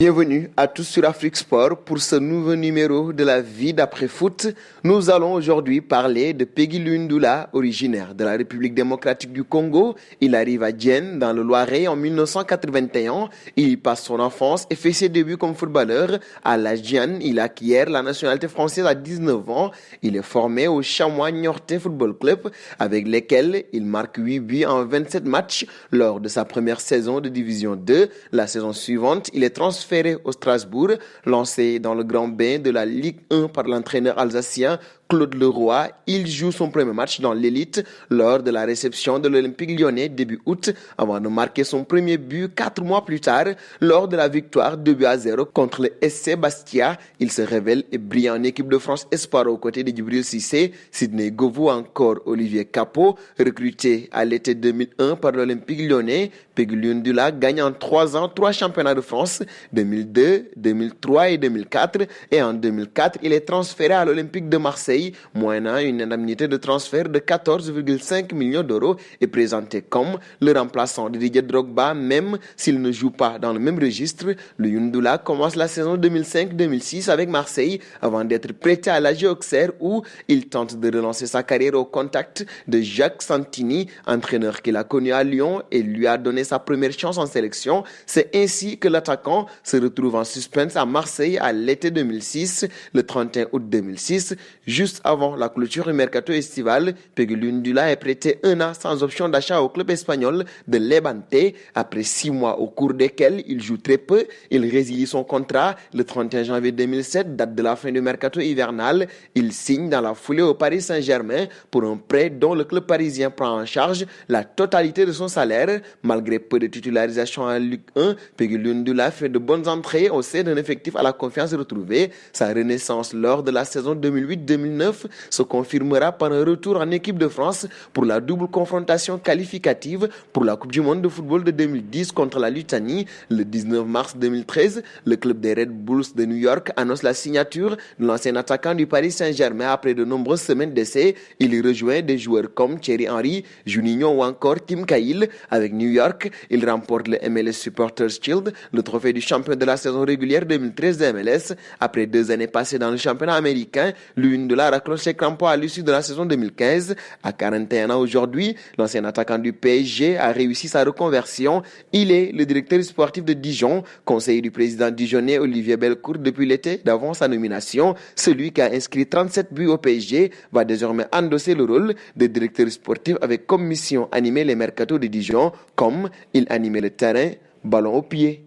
Bienvenue à tous sur Afrique Sport pour ce nouveau numéro de la vie d'après-foot. Nous allons aujourd'hui parler de Peggy Lundula, originaire de la République démocratique du Congo. Il arrive à Diène, dans le Loiret, en 1981. Il y passe son enfance et fait ses débuts comme footballeur. À l'âge Diène, il acquiert la nationalité française à 19 ans. Il est formé au Chamois Niortais Football Club, avec lesquels il marque 8 buts en 27 matchs lors de sa première saison de Division 2. La saison suivante, il est transféré au Strasbourg, lancé dans le grand bain de la Ligue 1 par l'entraîneur alsacien Claude Leroy. Il joue son premier match dans l'élite lors de la réception de l'Olympique lyonnais début août, avant de marquer son premier but 4 mois plus tard lors de la victoire 2-0 contre le SC Bastia. Il se révèle et brille en équipe de France Espoir aux côtés de Djibril Cissé, Sidney Govou, encore Olivier Capot. Recruté à l'été 2001 par l'Olympique lyonnais, Peggy Lundula gagne en 3 ans 3 championnats de France, 2002, 2003 et 2004. Et en 2004, il est transféré à l'Olympique de Marseille, moyennant une indemnité de transfert de 14,5 millions d'euros, et présenté comme le remplaçant de Didier Drogba, même s'il ne joue pas dans le même registre. Le Lundula commence la saison 2005-2006 avec Marseille avant d'être prêté à l'AG Auxerre, où il tente de relancer sa carrière au contact de Jacques Santini, entraîneur qu'il a connu à Lyon et lui a donné sa première chance en sélection. C'est ainsi que l'attaquant se retrouve en suspense à Marseille à l'été 2006. Le 31 août 2006, juste avant la clôture du mercato estival, Peggy Lundula est prêté 1 an sans option d'achat au club espagnol de Levante. Après 6 mois au cours desquels il joue très peu, il résilie son contrat le 31 janvier 2007, date de la fin du mercato hivernal. Il signe dans la foulée au Paris Saint-Germain pour un prêt dont le club parisien prend en charge la totalité de son salaire. Malgré peu de titularisation en Ligue 1, Peggy Lundula fait de bonnes entrées au sein d'un effectif à la confiance retrouvée. Sa renaissance lors de la saison 2008-2009 se confirmera par un retour en équipe de France pour la double confrontation qualificative pour la Coupe du Monde de football de 2010 contre la Lituanie. Le 19 mars 2013, le club des Red Bulls de New York annonce la signature de l'ancien attaquant du Paris Saint-Germain après de nombreuses semaines d'essai. Il y rejoint des joueurs comme Thierry Henry, Juninho ou encore Tim Cahill. Avec New York, il remporte le MLS Supporters Shield, le trophée du champion de la saison régulière 2013 de MLS. Après 2 années passées dans le championnat américain, Lundula raccroche ses crampons à l'issue de la saison 2015. À 41 ans aujourd'hui, l'ancien attaquant du PSG a réussi sa reconversion. Il est le directeur sportif de Dijon, conseiller du président dijonnais Olivier Bellecourt depuis l'été d'avant sa nomination. Celui qui a inscrit 37 buts au PSG va désormais endosser le rôle de directeur sportif avec comme mission animer les mercatos de Dijon, comme il animait le terrain, ballon au pied.